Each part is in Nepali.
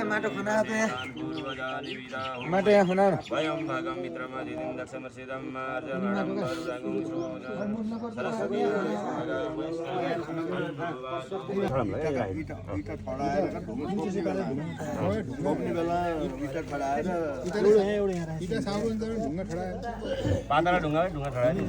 माटो खना माटो यहाँ खना पातला ढुङ्गा ठडायो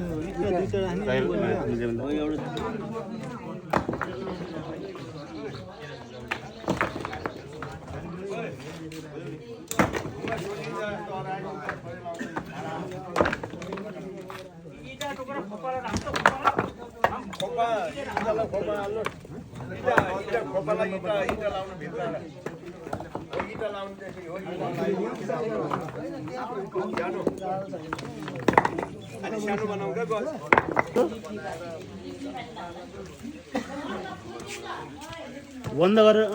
बन्द गरेर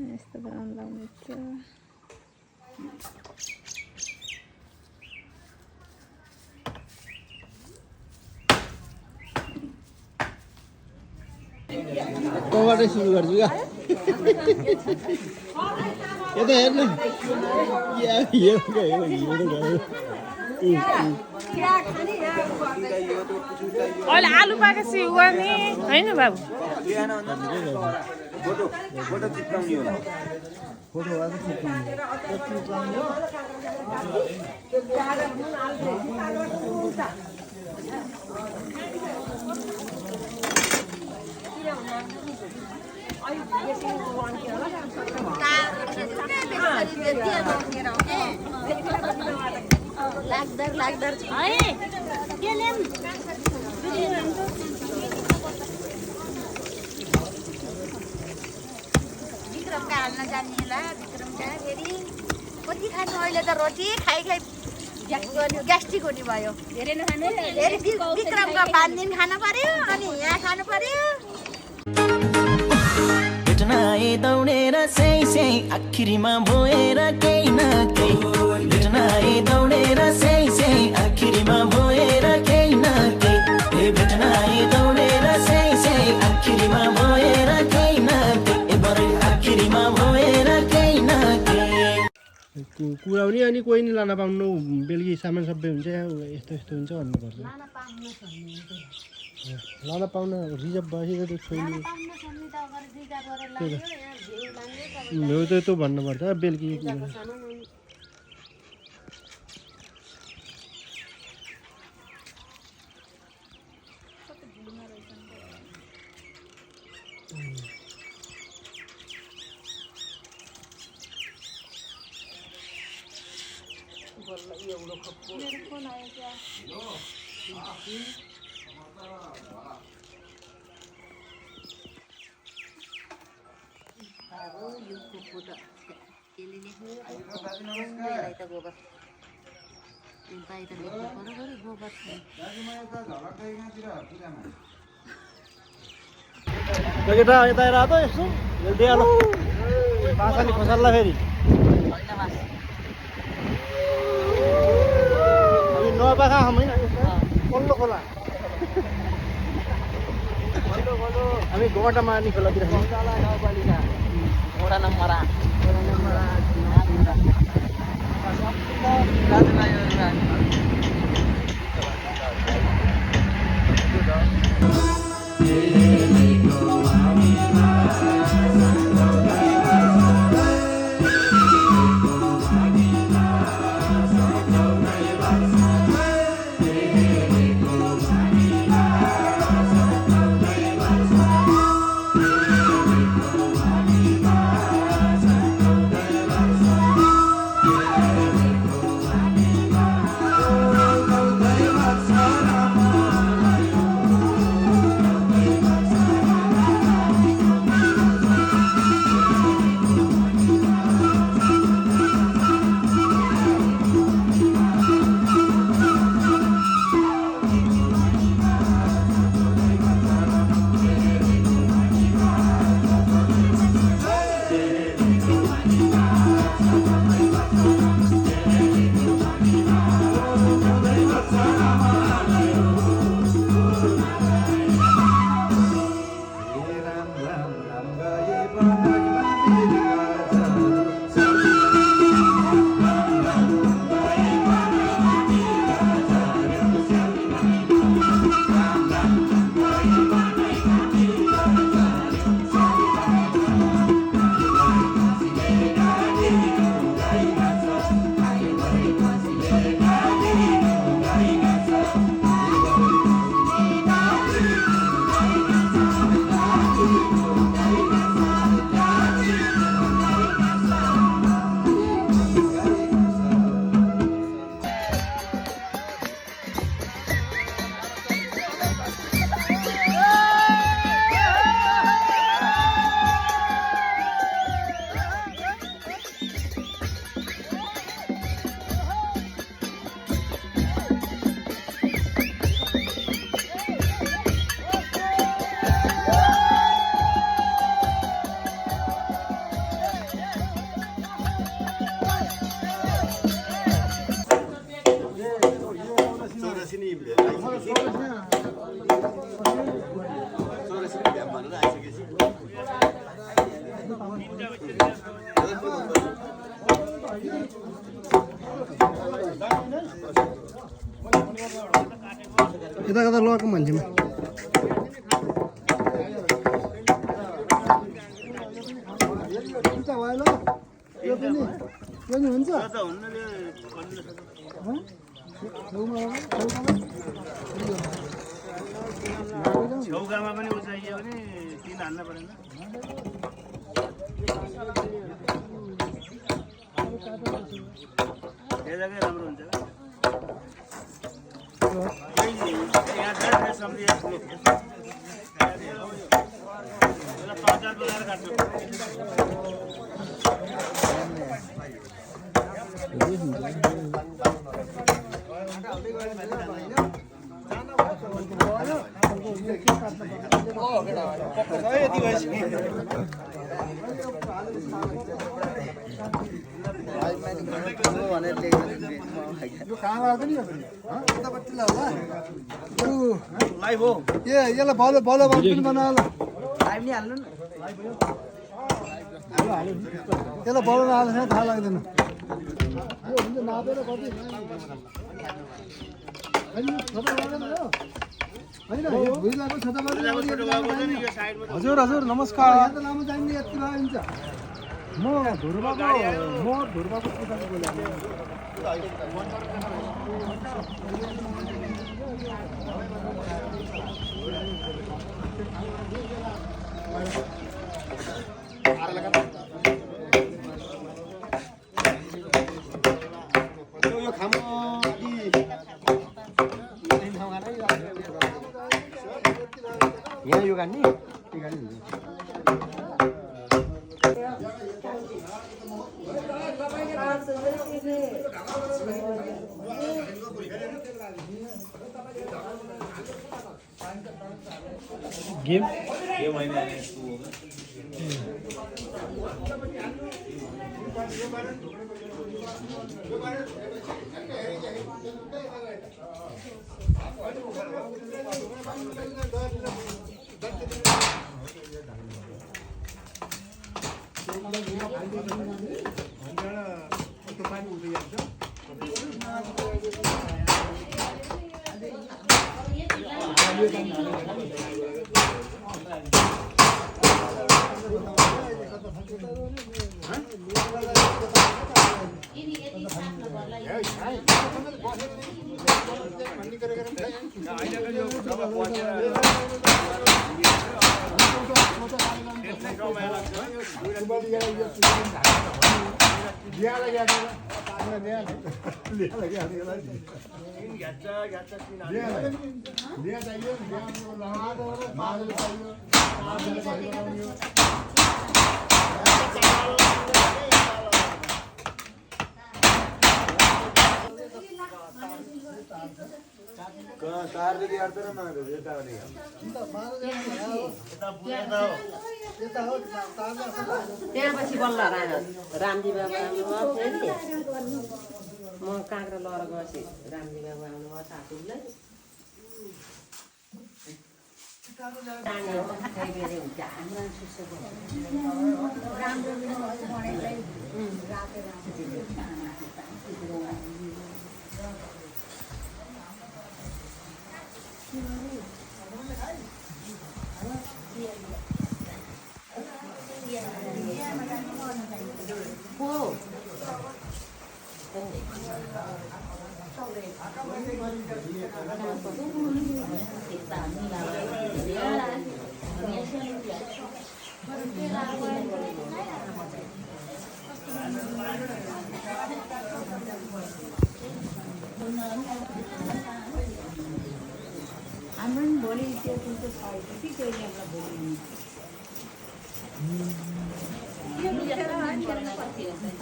यस्तो बनाउनु लाउने छ कबाट सुरु गर्छु क्या यता हेर्नु अहिले आलु पाकेपछि गर्ने होइन बाबु फोटो चिप्काउने होला फोटो भएर चिप्काउने लाग्दर छ है के लेम विक्रमका हाल्न जान्नेला विक्रमका फेरि कति खानु अहिले त रोटी खाइ ग्यास्ट्रिक हुने भयो धेरै नखानु फेरि विक्रमका 5 दिन खानु पर्यो अनि यहाँ खानु पर्यो भेटनाए दौडेर सै आखिरीमा भोएर केही न केही भेटनाए दौडेर सै आखिरीमा भोएर केही न केही भेटनाए दौडेर सै आखिरीमा भोएर केही न केही बरु आखिरीमा भोएर केही न केही कुराउने अनि कोही नि लान पाउनु बेलुकी सामान सबै हुन्छ यस्तो यस्तो हुन्छ भन्नुपर्छ लान पाउन रिजर्भ भएपछि त छोइने हो त त्यो भन्नुपर्छ बेलुकी केटा यता आएर त यसो जल्दी आलो माछाले खोसाल्ला फेरि नपाखा होइन पल्लो खोला हामी गोटा मार्ने खोलातिर गाउँपालिका वडा नम्बर 「चौरासी नै चौरासी नै भ्याम भनेर आइसकेपछि यता कता लगाएको मान्छेमा छेउगामा पनि उचाइयो भने 3 हाल्न परेन यो जग्गा राम्रो हुन्छ यहाँ जाने सम्झिए यसलाई 5-4 बनाएर काट्नु लाइभ हो यसलाई बलो बलो पनि बनाएर लाइभ नि हाल्नु यसलाई बलो नहाल्छ थाहा लाग्दैन यो हुन्छ नापेर कति हजुर हजुर नमस्कार यहाँ त लामो चाहिने यति भयो हुन्छ म धुर्बाको पुजाको बोलेको यो खामो यहाँ यो गाडी त्यो गाडी गेम त्यहाँपछि बल्ल रामजी बाबु आउनुभयो फेरि म काँक्रा लगेर गएपछि रामजी बाबु आउनुभयो साथीलाई हाम्रो पनि भोलि त्यो कुन चाहिँ छ कि त्यो भोलि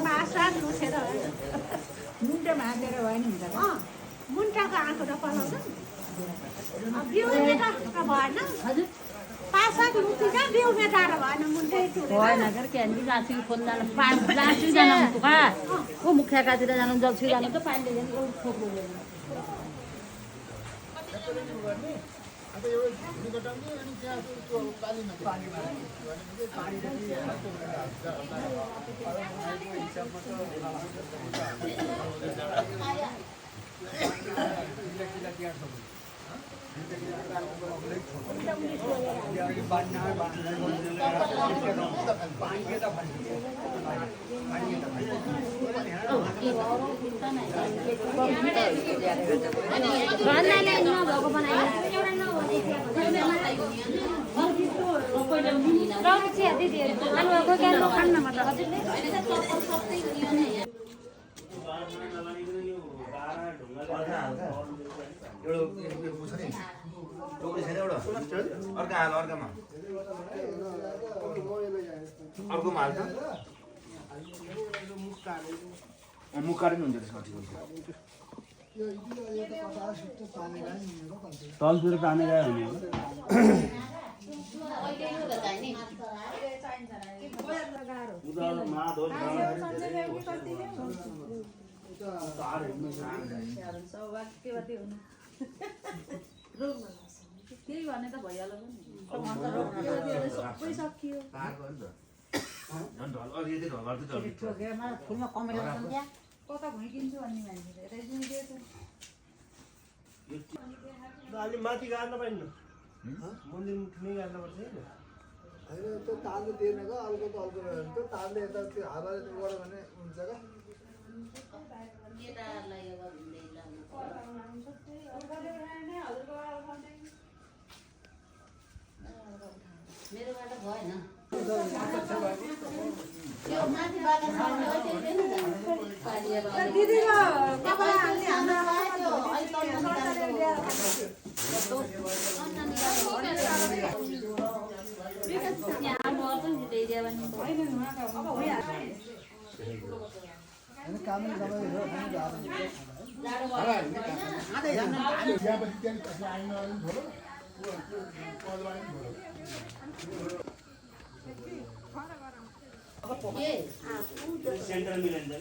पासा लुसेर मुन्टा भाँचेर भयो नि हुन्छ मुन्टाको आँखो त पलाउँछ बिउ मेटाएर भएन हजुर पासा लुटी कहाँ बिउ मेटाएर भएन मुन्टै भएन घर क्यान्डी जान्छु फोन जानु जान्छु जानु कहाँ को मुखिया कातिर जानु जल्छु जानु त पानीले जानु ठोक्नु अर्को माल त मुखारे हुन्छ त्यसमा ठिक हुन्छ तलतिर तानेर हुने हो त्यही भने त भइहाल्यो सबै सकियो फुलमा कमेर कता भुइँकिन्छु भन्ने मान्छे अलि माथि गाड्न पाइन्न मन्दिर ठुलै गाड्न पर्छ होइन त्यो तालले दिएन क्या अर्को त अर्को भयो भने त्यो तालले यता त्यो हावाले गऱ्यो भने हुन्छ मेरोबाट भएन सेन्टर मिलाइन्छ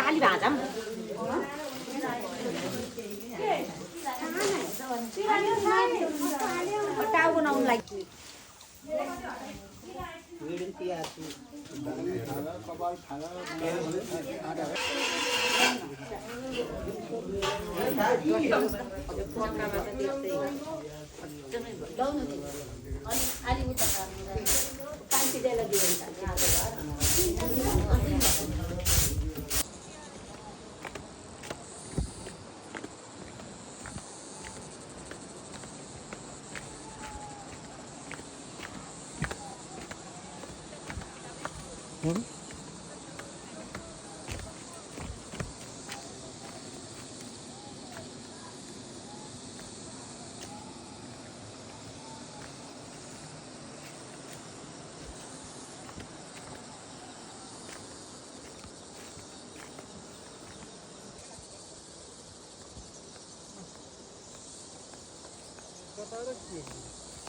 अलि भाजा टाउको बनाउनु लागि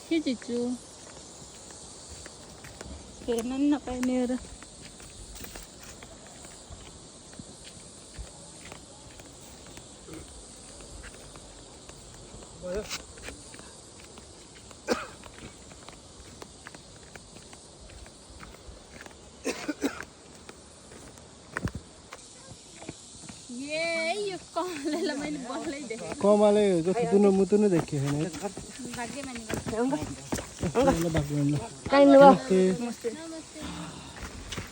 खिचिछु हेर्न नि नपाइने र कमाले तुनु मुतुनु देखियो हैन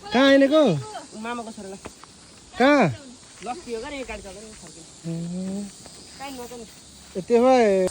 कहाँ आइनेको मामाको छोरालाई कहाँ लस्टी हो गरे गाडी चढेर फर्किनु काइन नगर्नु यति भए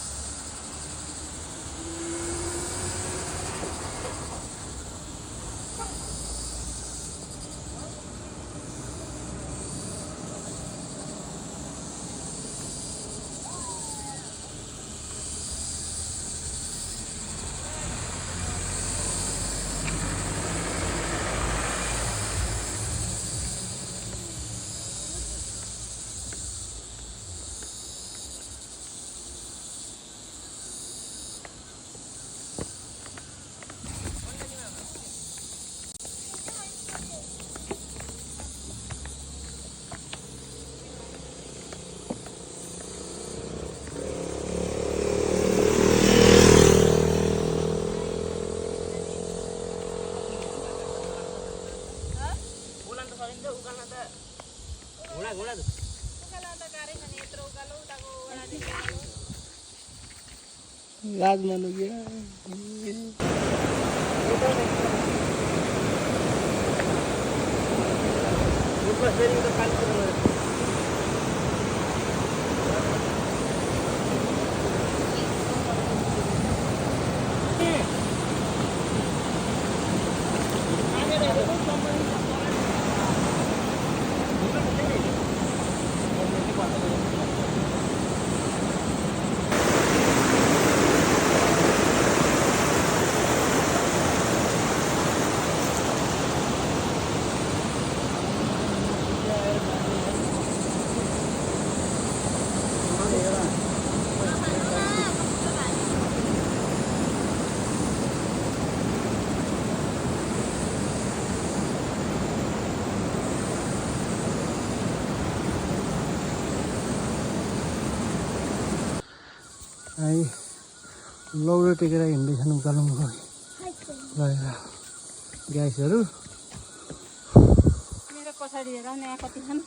लाज मान्नु क्या आई लौरो टेकेर हिँड्दैछन् उकालोमुखो लगेर ग्यासहरू मेरो पछाडि हेर न यहाँ कति छन्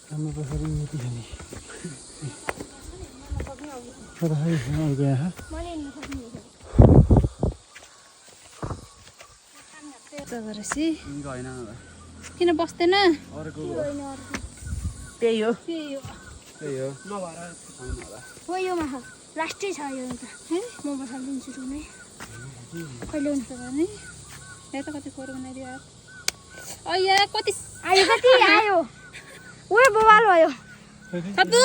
हाम्रो पछाडि यति छ नि कता किन बस्दैन त्यही हो हो योमा लास्टै छ यो त है म बसालिदिन्छु रुमै कहिले हुन्छ भने यहाँ त कति खोर बनाइदियो अయ్యా कति आयो कति आयो ओए बवाल भयो कतु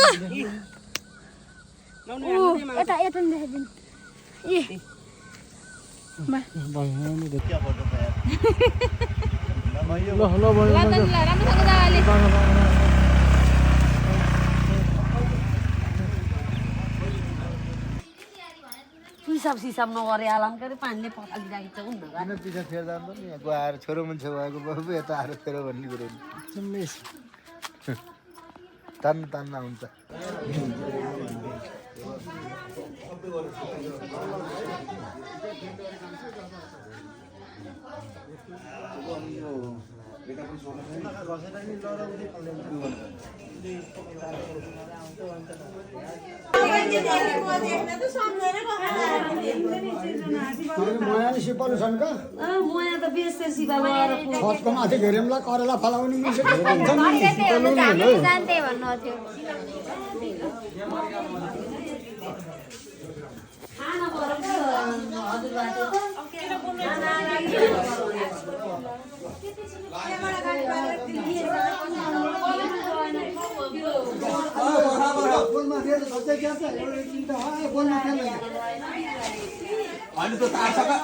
यता यता देखाइदिनु ए सिसाब नगरे आलाम करे पानीले पखालिरहेको छ उनीहरू किन पिछा फेर जान्छ नि यहाँ आएर छोरो मान्छे भएको बाबु यता आएर फेर भन्ने कुरो तान्न हुन्छ मयाले सिपालु छन् का मया त बेस्ते सिपा लगाएर छतको माथि घेरेमला करेला फलाउने मिल्छ जान्दै भन्नु थियो खाना परेको हजुरबाट अहिले त तार्सका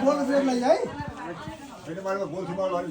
बोल्नु बेरलाई है होइन मलाई बोल्छु मलाई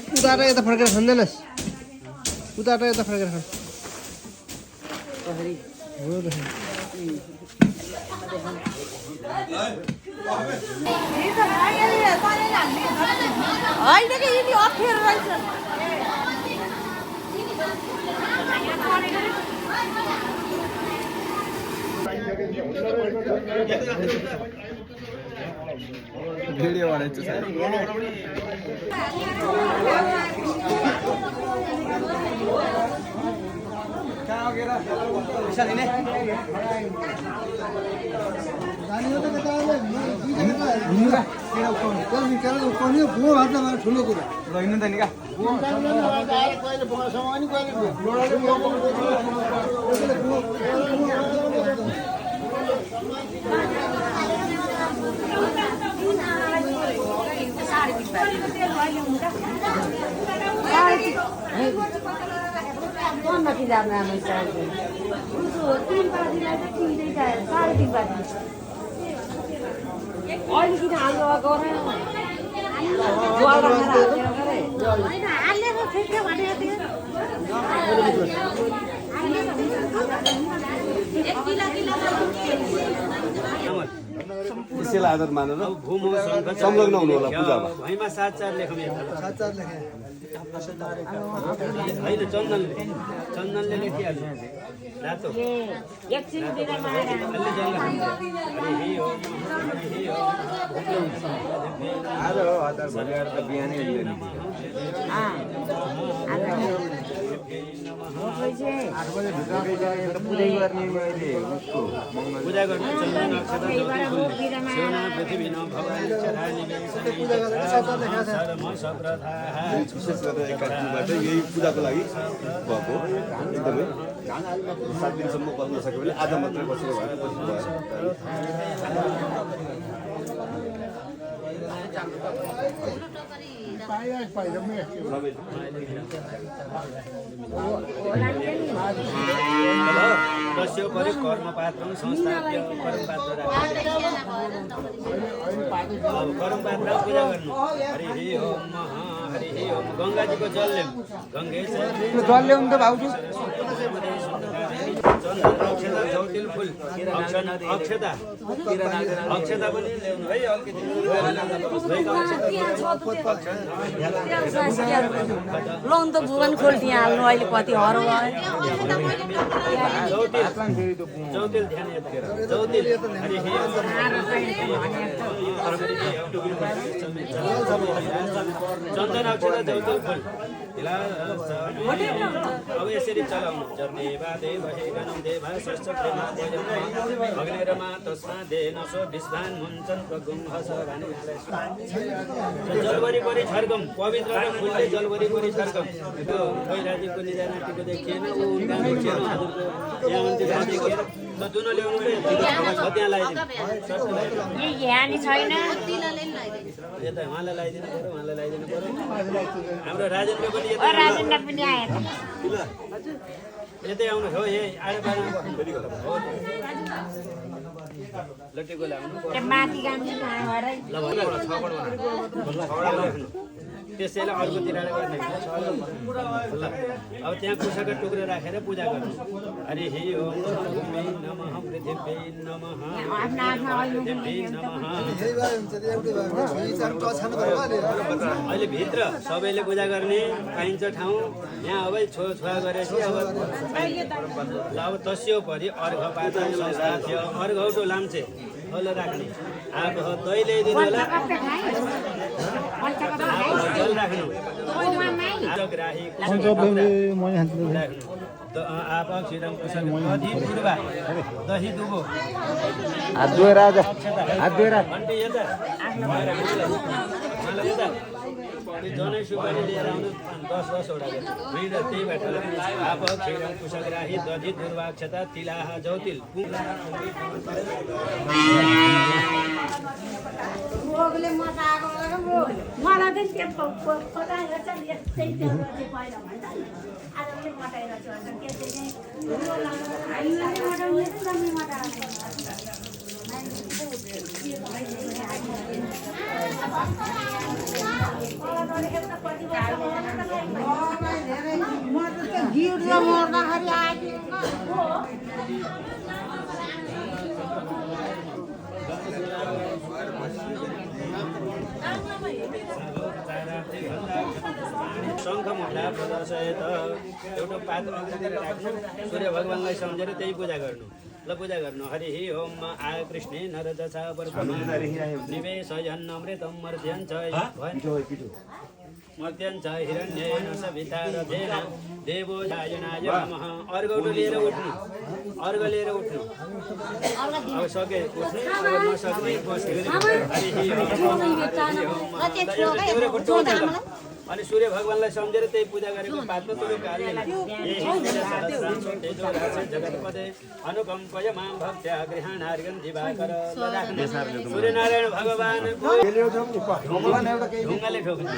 उता यता फर्केर खाँदैनस् उता यता फर्केर खान् होइन कि यदि अप्ठ्यारो रहेछ भिडियो बनाइछु सर कहाँ गएर पैसा दिने जाने हो त केटाले हिँड्नुका केटा उठाउने त्यो केटा उठाउने बुवा हातमा ठुलो कुरा ल हिँड्नु त निका कहिले बुवासँग अनि कहिले कति जानु राम्रो चाहियो 3 बाजीलाई चाहिँ किन्दै चाहियो 3.5 बाजी अहिले किन हाल्नु गरे होइन हाल्ने त ठिकै भने त्यसैलाई आदर मानेर संलग्न हुनु होला पूजामा भैमा 7-4 लेखौँ यता साचार लेखे होइन चन्दनले लेखिहाल्छ रातो एकछिन बिना मारेर आज हो हतार भनेर त बिहानै लिने पुरै गर्ने मैले उसको पूजा गर्नु चन्दन अक्षता सोना पृथ्वी न भवानी चरानी विशेष गरेर एकाडमीबाट यही पूजाको लागि भएको एकदमै 7 दिनसम्म बस्न सक्यो भने आज मात्रै बसेर भएर दस्यो पऱ्यो कर्मपात्र संस्थाप्य कर्मपात्र पूजा गर्नु हरि ओम हरि ओम गङ्गाजीको जल ल्याउँ गङ्गे जल ल्याउनु त भाउजू चन्दन अक्षता जौतिल फुल अक्षता पनि ल्याउनु है अलिकति लोन त भुवन खोल्टी हाल्नु अहिले कति हरो भयो जौतिल ध्यान जौतिल चन्दन अक्षता जौतिल फुल अब यसरी चलाउनु जर्नेवा देव हेगनं देवा षष्ठप्रेमा भग्नेरमा तस्मा देन सो विश्वान मुञ्चन प्रगुम हस जलवरिपरि छर्कम पवित्र र फुलले जलवरिपरि छर्कम त्यो खैराजीको निजानातिको देखिएन ऊ उनको देखिएन हजुरको यहाँ मन्दिर देखिएन त दुनो ल्याउनु रे छ त्यहाँ लगाइदिनु यहाँ छैन यता उहाँलाई लगाइदिनु पर्यो उहाँलाई लगाइदिनु पर्यो हाम्रो राजेन्द्र पनि राजेन्द्र पनि आए यतै आउनु हो यही आडे बाडमा बस्नु लट्टेको ल्याउनु माथि गाम्ची ल भन्नु त्यसैलाई अर्कोतिर गर्ने ल अब त्यहाँ कुसाको टुक्रो राखेर पूजा गर्नु हरि ओम भूमि नमः पृथिवी नमः पृथिवी नमः अहिले भित्र सबैले पूजा गर्ने पाइन्छ ठाउँ यहाँ अब छोछुवा गरेपछि अब ल अब तस्यो परि अर्घ पात्र संस्थाप्य अर्घौटो लाम्चे होला राख्ने अब दही ल्याइदिनु होला जल राख्नु ग्राही आप श्रीराम दही पूर्वा दही दुबो हात धोएर आज हात धोएर घन्टी यता जनै सुपारी लिएर आउनु 10-10 वटा त्यही बाटो आप श्रीराम कुशग्राही दधी दुर्वाक्षता तिलाहा जौतिल मलाई चाहिँ त्यो फटाएर चाहिँ यस्तै त्यो पहिला भन्दा आजले मटाएर चाहिँ त्यसै चाहिँ हामीले मटाउने चाहिँ मटाउने घिउ मर्दाखेरि आयो शङ्ख मुद्रा प्रदर्शय त एउटा पात्र राख्नु सूर्य भगवानलाई सम्झेर त्यही पूजा गर्नु ल पूजा गर्नु हरि ओम आ कृष्णे नरजसा वर्तमा निवेशयन्नमृतं मर्त्यञ्च मर्त्यञ्च हिरण्येन सविता रथेन देवो दायनाय नमः। अर्घौटो लिएर उठ्नु, अर्घ लिएर उठ्नु। अब सके उठ्नु, अब नसक्ने बस्नु। अनि सूर्य भगवानलाई सम्झेर त्यही पूजा गरेको पात्र तुरु कार्य जगतपदे अनुकम्पय मां भक्त्या गृहाणार्घ्यं दिवाकर। सूर्यनारायण भगवानको ढुङ्गाले ठोक्ने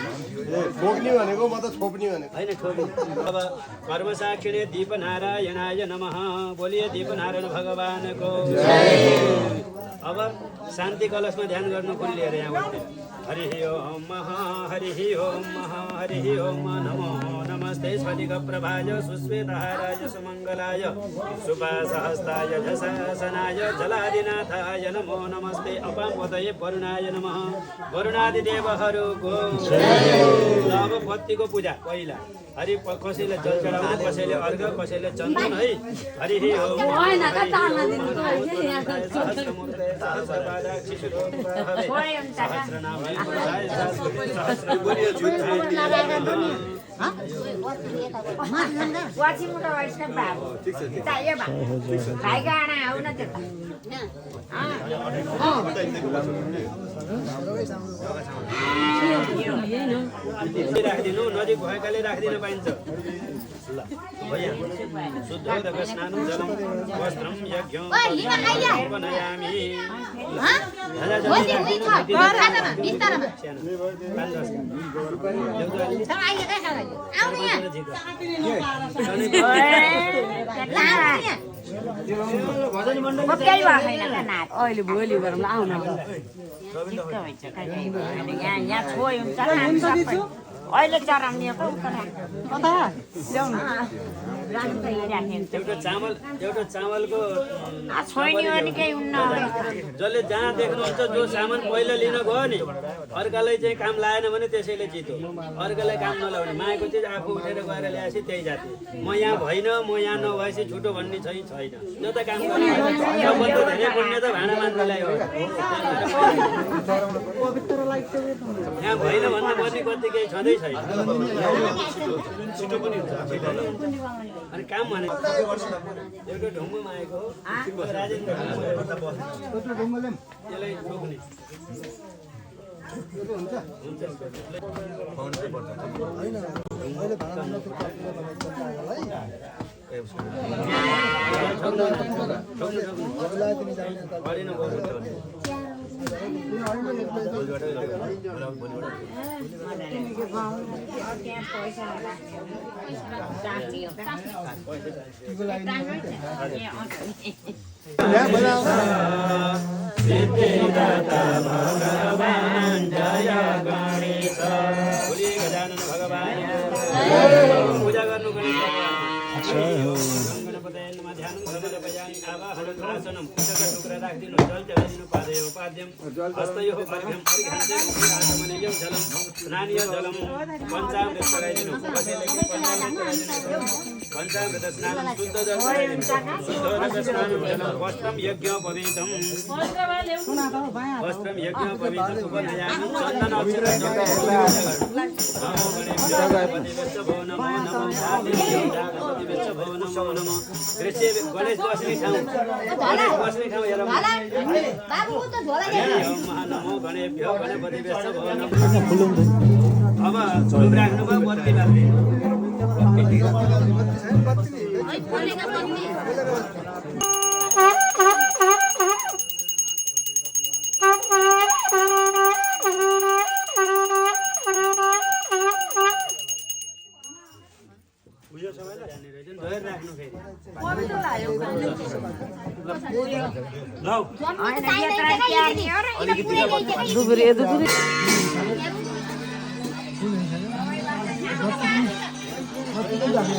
ठोक्ने भनेको म त छोप्ने भनेको होइन, ठोक्ने। अब कर्मसाक्षिणे दीपनारायणाय नमः। बोलिए दीपनारायण भगवानको। अब शान्ति कलशमा ध्यान गर्नु कुन लिएर यहाँ उठ्ने। हरि ओम हरि ओम हरि ओम नमो नमस्ते स्फटिकप्रभाय सुश्वेतहाराय सुमङ्गलाय सुपासहस्ताय झषासनाय जलादिनाथाय नमो नमस्ते अपामपतये वरुणाय नमः। वरुणादिदेवहरूको अब पत्तीको पूजा पहिला। हरि कसैले जल चढाउनु, कसैले अर्घ, कसैले चन्दन है। हरि ओम राखिदिनु, नजिक भएकाले राखिदिन पाइन्छ। ल भइया शुद्ध स्नानं जलं वस्त्रं यज्ञं अर्पणयामि। अहिले भोलि गरौँ आउनु यहाँ छोइ हुन्छ अहिले चराउने एउटा चामलको छोइनी भने केही हुन्न। जसले जहाँ देख्नुहुन्छ जो सामान पहिला लिन गयो नि, अर्कालाई चाहिँ काम लाएन भने त्यसैले जित्यो। अर्कालाई काम नलाउने मायाको चिज आफू उठेर गएर ल्याएपछि त्यही जाति। म यहाँ भइन, म यहाँ नभएपछि छुटो भन्ने छैन। जो त काम गर्ने सबभन्दा धेरै पुण्य त भाँडा मान्छेलाई हो। यहाँ भएन भन्दा बसी कति केही छँदै छैन। अनि काम भने एउटा ढुङ्गोमा आएको हो राजेन्द्र त्यसलाई ठोक्ने भगवान जय गणेश। बोलिए गजानन भगवान पूजा गर्नु गणपतये नमः। ध्यानं समर्पयामि आवाहनं आसनं पुस्तक टुक्रा राखिदिनु, जल चढाइदिनु, पादयोः पाद्यं हस्तयोः अर्घ्यं अर्घ्यन्ते आचमनीयं जलं स्नानीय जलं पञ्चामृत चढाइदिनु। कसैले पञ्चामृत स्नानं शुद्ध जल चढाइदिनु, शुद्ध स्नानं जलं वस्त्रं यज्ञोपवीतं वस्त्रं यज्ञोपवीतं उपनयामि चन्दन अक्षतं भो नमो नमो भो नमो नमो। गणेश बस्ने ठाउँ, गणेश बस्ने ठाउँ हेरौँ। नमो गणेभ्यो गणपतिभ्यश्च भो नमो। अब झुलुम राख्नुभयो, बत्ती बाल्ने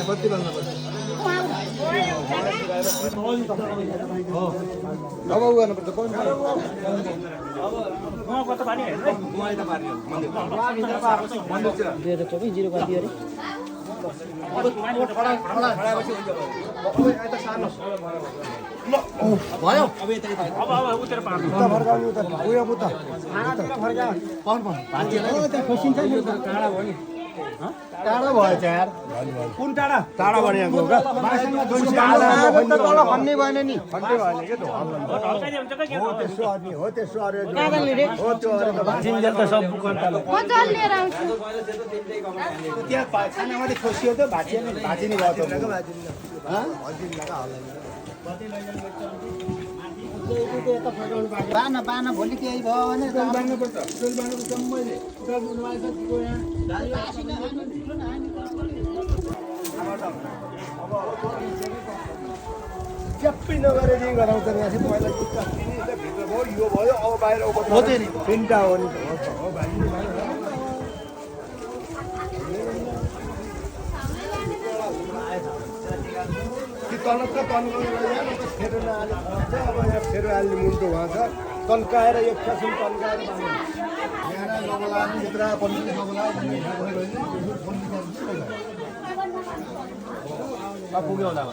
बत्ती बाल्नु पर्छ। अब गर्नुपर्छ टाढा भएछ यार कुन टाढा टाढा भनेको हो भन्ने भएन नि हो त्यसो अरे भाँचिन्जेल त सब बुकन्ताले म जल लिएर आउँछु त्यहाँ छानामाथि खोसियो त भाँचिने भयो बाना भोलि केही भयो भने च्याप्पै नगरेर रिङ गराउँछ नि पहिला भित्र भयो यो भयो अब बाहिर तिनवटा हो नि फेर फेर हाल्ने मुन्टो उहाँ छ तन्काएर एकछिन तन्काएर पुग्यो होला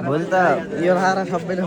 भोलि त यो खाएर सबैले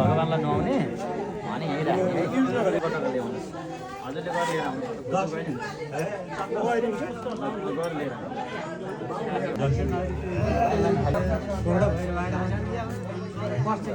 भगवान्लाई नआउने अनि यहीँ राख्ने है हजुरले गरेर लिएर बस्न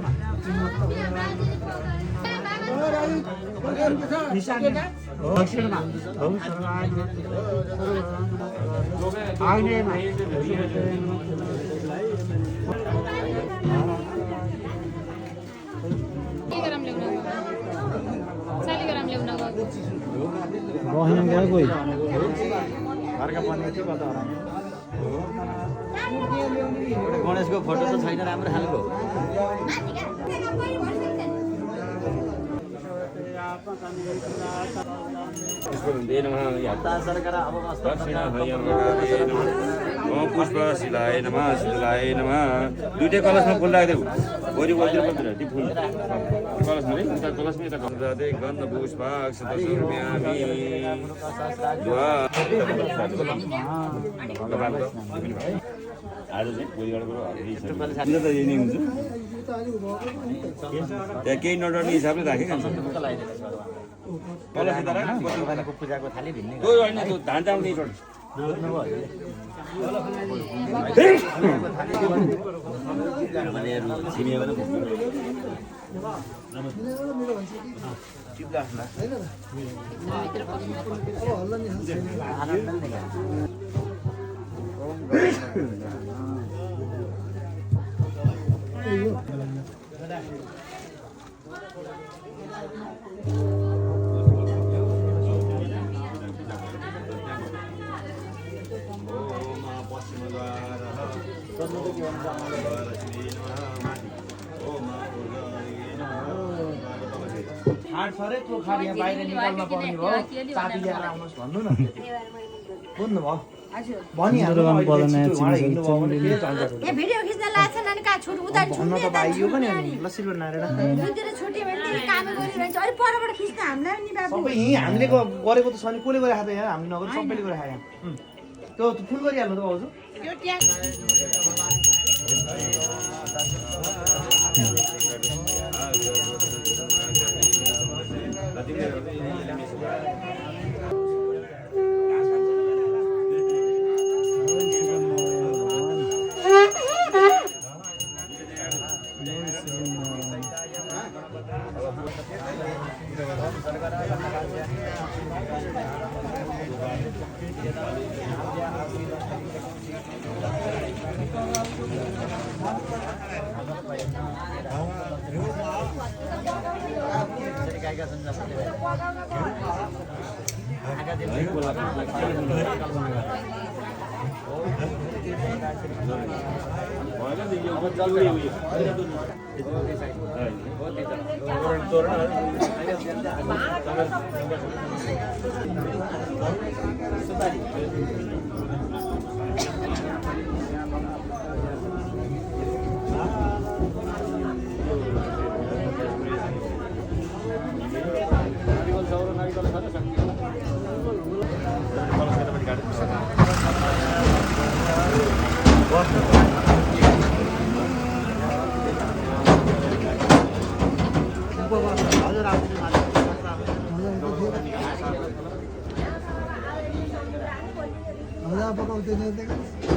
गयो कोही गणेशको फोटो त छैन राम्रो खालको पुष्प शिलाय नमः शिलाय नमः दुईटै कलशमा फुल राखिदेऊ वरि वरि पर्दैन ती फुल कलशमा नि उता कलशमा यता गर्दै गन्ध पुष्पाक सतसुर्म्यामि दुआ आज चाहिँ भोलिबाट त यही नै हुन्छ त्यहाँ केही नडर्ने हिसाबले राखेको भगवानको पूजाको थाली भिन्नै होइन त्यो धान चामल नै छोड खाट सरे त्यो खाट यहाँ बाहिर निकाल्न पर्ने भयो चाबी लिएर आउनुहोस् भन्नु न बुझ्नु भयो भनिहाल्नु ए भिडियो खिच्न लाग्छ नानी का छुट उता भन्न त पाइयो पनि अनि लसिलो नारेर जुनतिर छुट्यो भने काम गरिरहन्छ अलि परबाट खिच्न हामीलाई नि बाबु सबै यहीँ हामीले गरेको त छ नि कसले गरेर खाँदा यहाँ हामीले नगरेर सबैले गरेर खायो त्यो फुल गरिहाल्नु त भाउजू त्यो ट्याग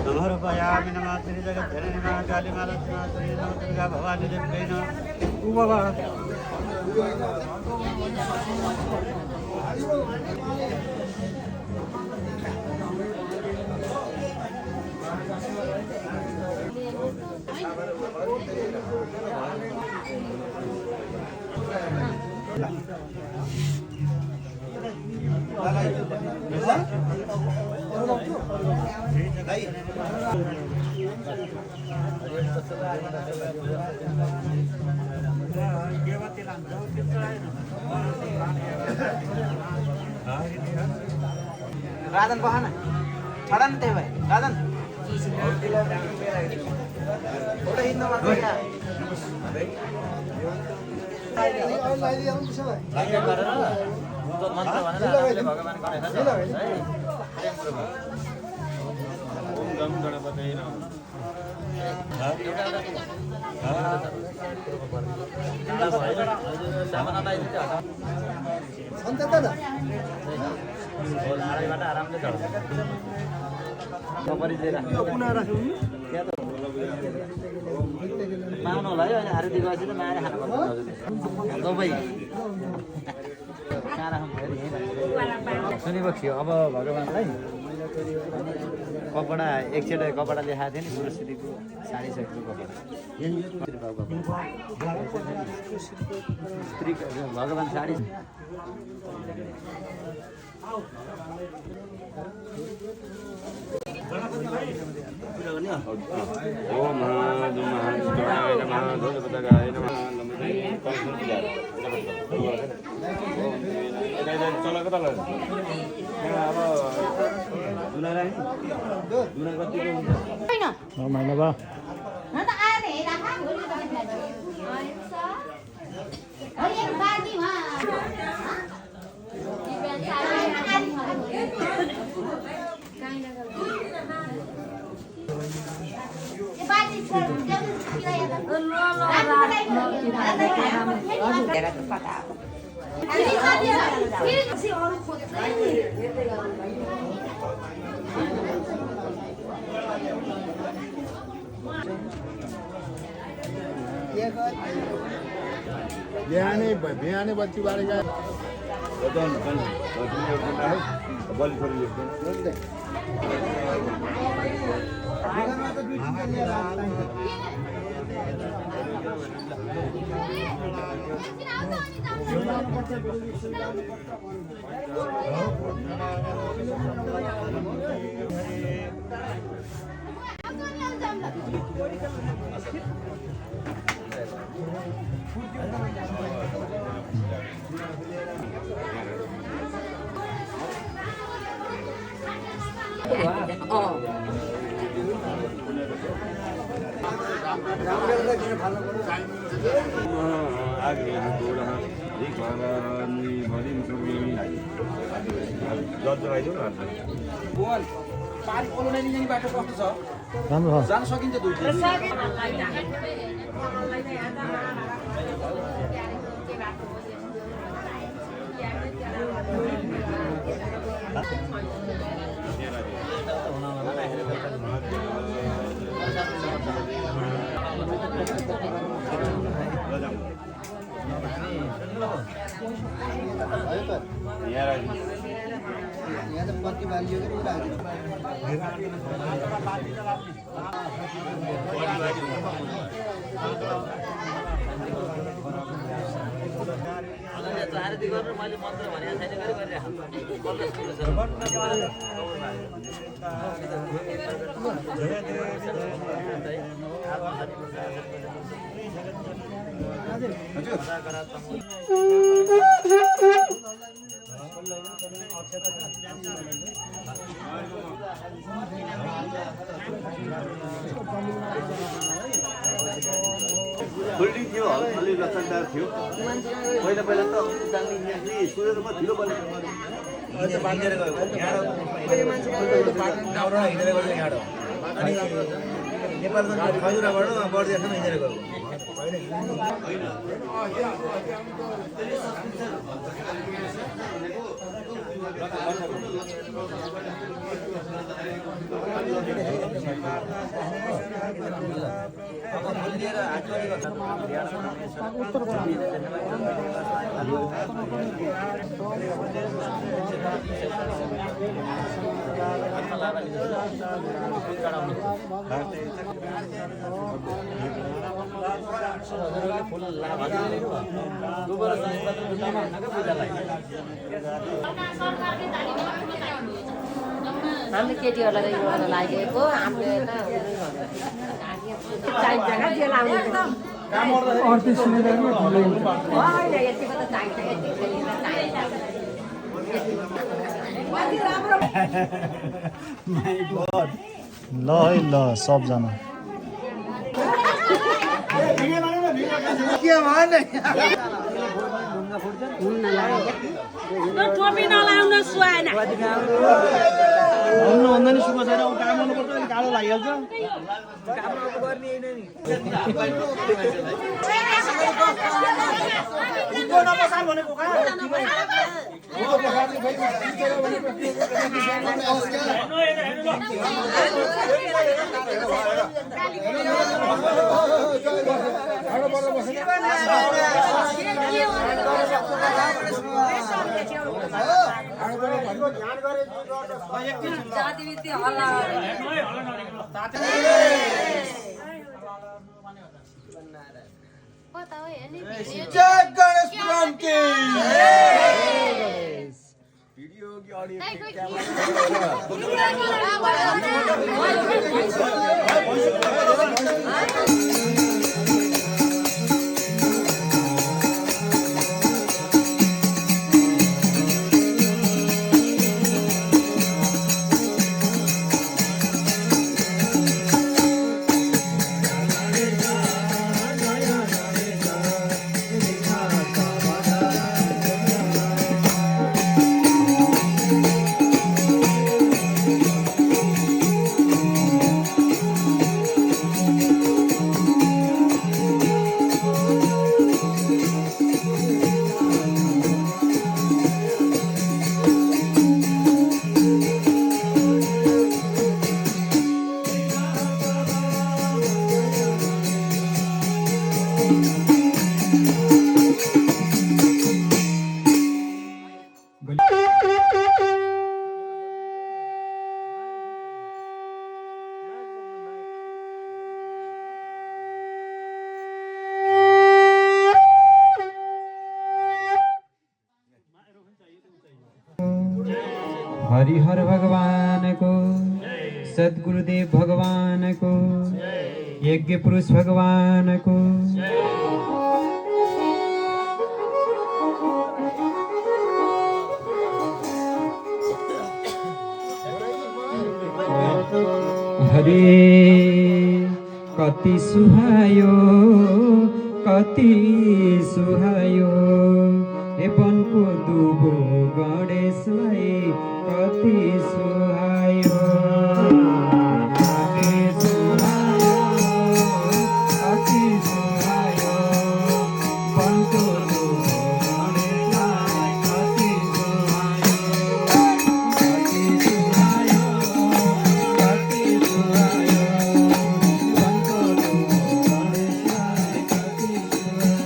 समर्पयामि नमः श्री जगज्जननी नमः काली माता श्री नमः दुर्गा भवानी देवी नमः राधन बहान छडा न त्यही भए राधन थोड़ा हिँड्नु मात्र ओम गम गणपतये नमः माग्नु होला है अहिले आरती गएपछि त माएर खानु पर्छ तपाईँ कहाँ राख्नु फेरि सुनेको थियो अब भगवान्लाई कपडा एकचोटि कपडा लेखाएको थियो नि पुरुषको साडी सकेको कपडा भगवान् साडी ओम महाजुमाय नमः ध्वजपताकाय नमः लम्बे चला कता लाग्यो अब दुना राई दुना कतिको हुन्छ महिना भयो न त आएर हेरा खा भोलि बाजीमा बिहानै बत्ती बालेको बलि छोरी पारी ओलोनाइदिने जाने बाटो कस्तो छ राम्रो छ जान सकिन्छ दुई यहाँ त पत्ती बालियो कि आरती गरेर मैले मन्त्र भनेको छैन फुल्टी थियो अलि लक्षणदार थियो पहिला पहिला त सुनेर म ढिलो बोलेको बाँधेर गयो हिँडेर गयो यहाँ अनि नेपालको खजुराबाट बर्दियासम्म हिँडेर गयो हामीले केटीहरूलाई त यो लागेको हामीले ल है ल सबजना टोपी नलाउन सुहाएन भन्नुभन्दा नि सुख छैन, काम गर्नुपर्छ, अलिक गाह्रो लागिहाल्छ। हरिहर भगवान को, सद्गुरुदेव भगवान को, यज्ञ पुरुष भगवान को, हरे कति सुहायो, कति सुहायो, ए वनको दुबो गणेशलाई कति सुहायो। कति सुहायो, कति सुहायो, वनको दुबो गणेशलाई कति सुहायो। कति सुहायो, कति सुहायो, वनको दुबो गणेशलाई कति सुहायो।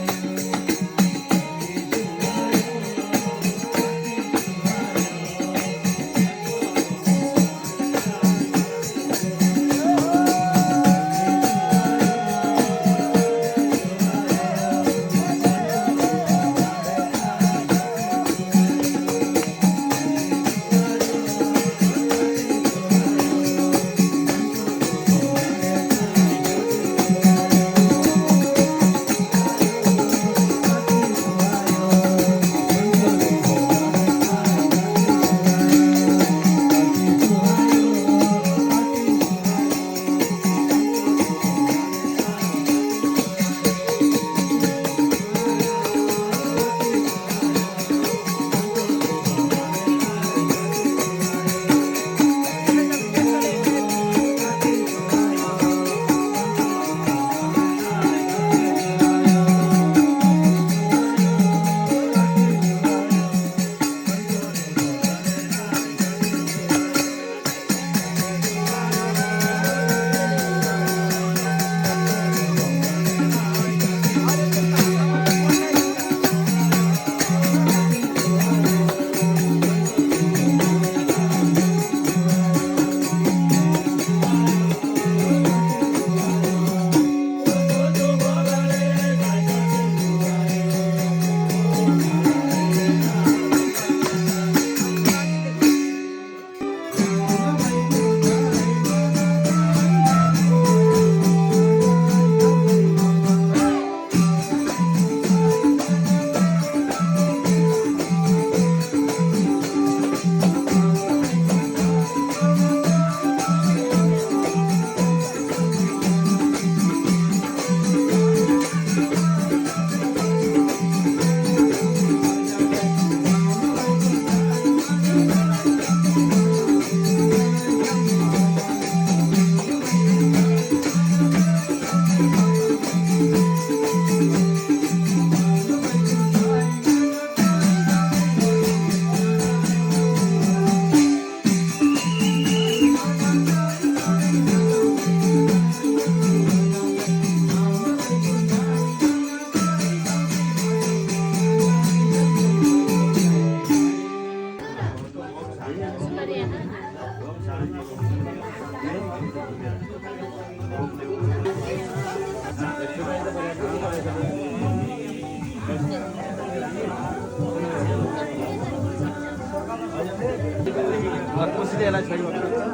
कसरी यसलाई छोरी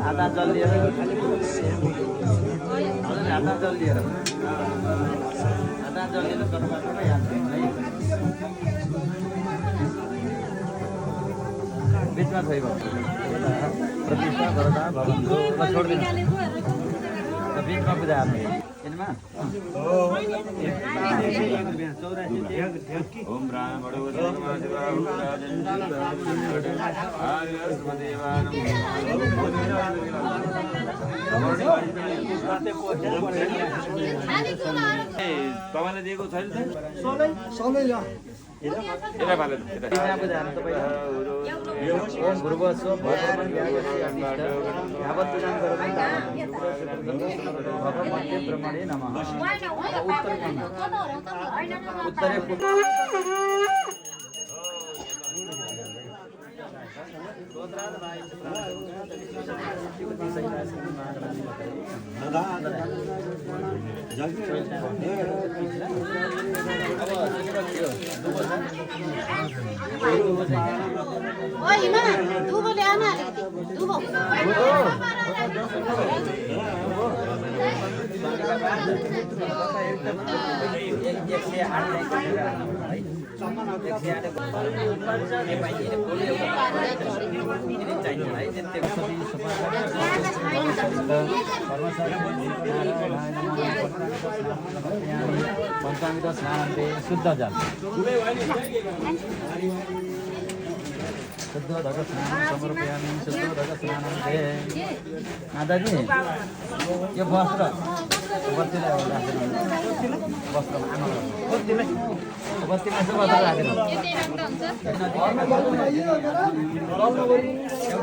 आधा जल लिएर आधा जल लिएर गरबाटोमा याद है बिचमा छोरी प्रतिष्ठा गर्दा भगवान्को छोडिदिनु बिचमा पूजा हाल्नु यिनमा ओम ब्राह्मणो देवा तपाईँले दिएको छैन पञ्चामृत स्नानन्ते शुद्ध जल शुद्ध धग स्नानं समर्पयामि शुद्ध धग स्नानन्ते दादाजी यो वस्त्र बत्तीलाई राखेर वस्त्रमा आमा बत्तीमा चाहिँ वस्त्र राखेर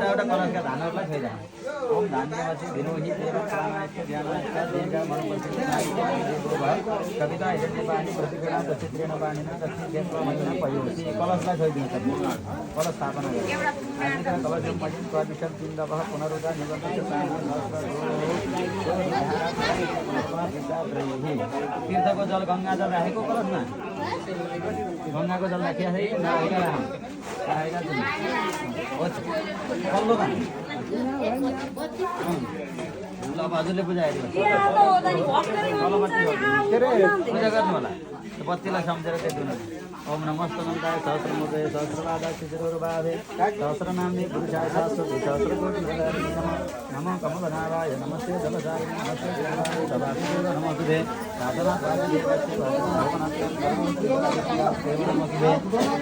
एउटा कलशका धानहरूलाई छोइरा ओम धान्यवासी विरोही देव प्राणायस्य ध्यानायस्य देवका मनोपस्थिति कविता हिरण्यवाणी प्रतिक्रिया दक्षित्रेण वाणिना दक्षिण देवको महिना पयोसी कलशलाई छोइदिनु पर्छ कलश स्थापना गर्नु आदिका कलशम पठिन प्रविशम चिन्दवः पुनरुदा निबन्धस्य तीर्थको जल गङ्गा जल राखेको कलशमा गङ्गाको जल राखिया है नआएका पल्लोमा ल हजुरले पूजा पूजा गर्नु होला बत्तीलाई सम्झेर त्यो दुनु ओम नमस्तनन्ताय सहस्रमुखे सहस्रपादाय शिशिरोर्भावे सहस्रनाम्ने पुरुषाय शाश्वते सहस्रकोटि नमः कमलनाभाय नमस्ते जलधारिणे नमस्ते देवाय सदाशिवे नमोस्तुते साधनात्वादिदेवस्य भगवनाथं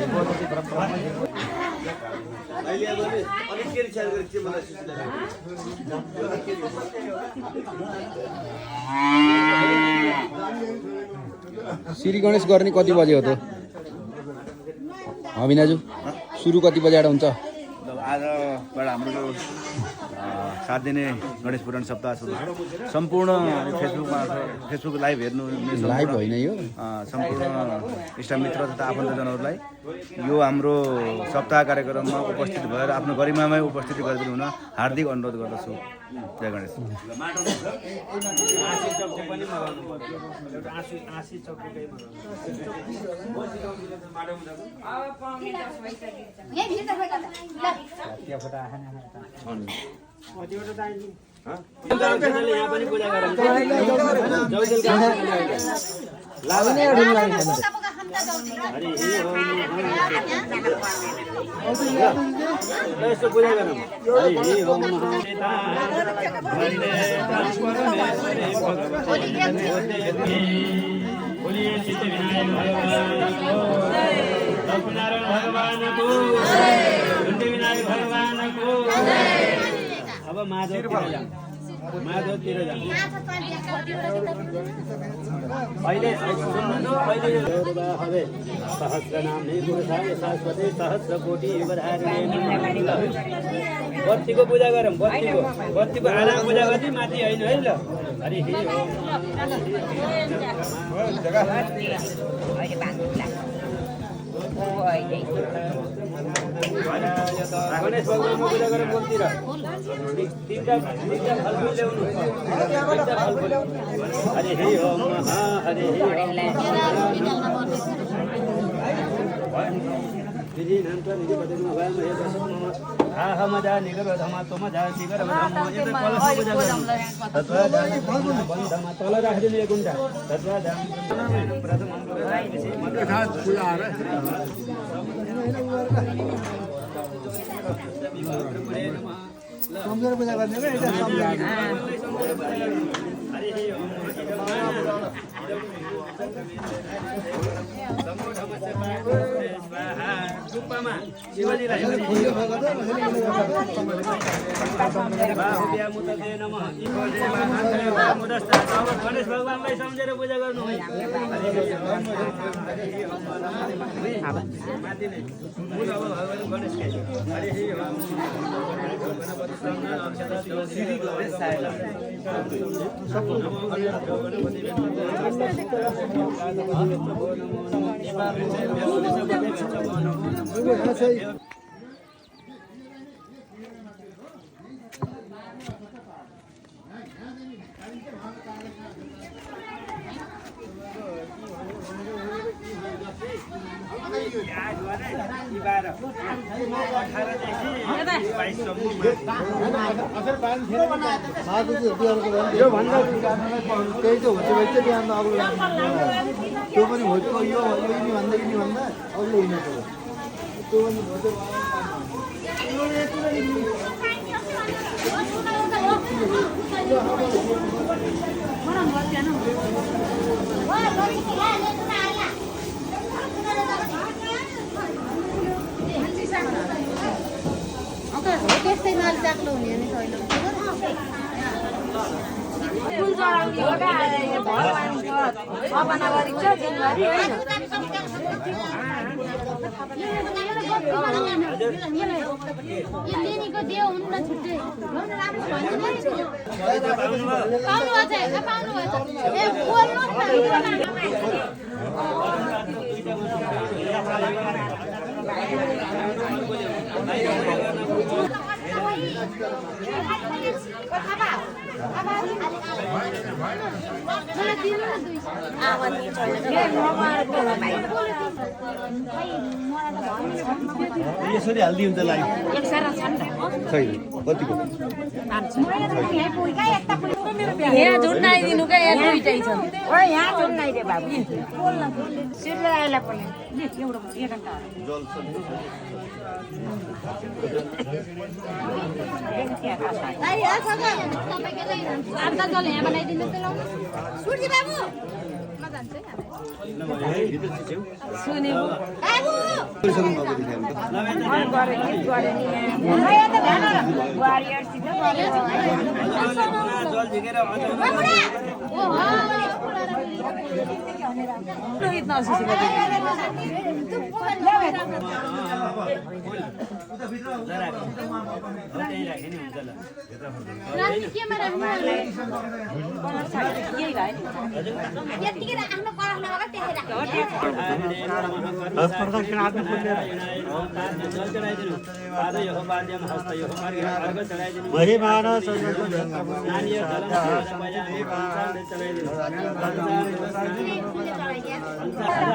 देवोदति परब्रह्म श्री गणेश गर्ने कति बजे हो त अविनाजु सुरु कति बजेबाट हुन्छ आजबाट हाम्रो 7 दिने गणेश पुराण सप्ताह सुरु छ सम्पूर्ण फेसबुक लाइभ हेर्नु लाइभ होइन यो सम्पूर्ण इष्टमित्र तथा आफन्तजनहरूलाई यो हाम्रो सप्ताह कार्यक्रममा उपस्थित भएर आफ्नो गरिमामय उपस्थिति गरिदिनु हुन हार्दिक अनुरोध गर्दछु जय गणेश अब माधवतिर जाऊँ पहिले सहस्रनाम्ने पुरुषाय शाश्वते सहस्रकोटि युगधारिणे बत्तीको पूजा गरौँ बत्तीको आधा पूजा गर्दै माथि होइन है ल हरि गणेश भगवानको पूजा गरेर बोलतिर तीनटा फलफुल ल्याउनु हरि ओम हरि विधि नन्त निधि पदमा वाम हे दशम हा हा मजा निगर धमा तो मजा निगर धमा यता कलश पूजा गर्नु तत्वा बन्धमा तल राखिदिनु एक गुण्डा तत्वा प्रथम सम्झेर पूजा गर्ने हो एउटा सम्झेर शिवजीलाई गणेश भगवानलाई सम्झेर पूजा गर्नु यो भन्दा त्यही त हुन्छ भाइ चाहिँ बिहान अब त्यो पनि हो यो यिनी भन्दा अरूले हिँड्नु पर्यो त्यो पनि त्यस्तै नचाक्लो हुने नि छैन फुल चढाउने हो भगवानको सपना गरिन्छ दिनभरि होइन यो लिनीको दियो हुनु न छुट्टै पाउनु भयो ए यसरी हाल्दिउँ त लागि छैन कतिको यहाँ झुन्डाइदिनु क्या यहाँ दुइटै छ यहाँ झुन्डाइदे बाबु सिर्लाइला पनि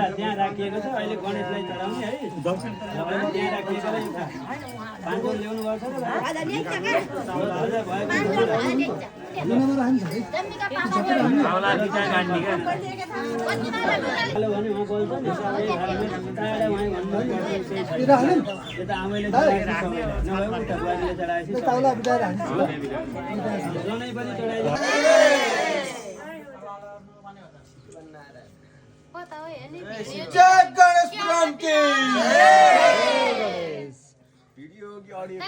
त्यहाँ राखिएको छ अहिले गणेशलाई चढाउने है त्यहाँ राखिएको पाँचौँ ल्याउनु पर्छ भने उहाँ बोल्छ नि यता आमैले चढाएपछि जनै पनि चढाइदिन्छ जय गणेश पुराण की वीडियो की ऑडियो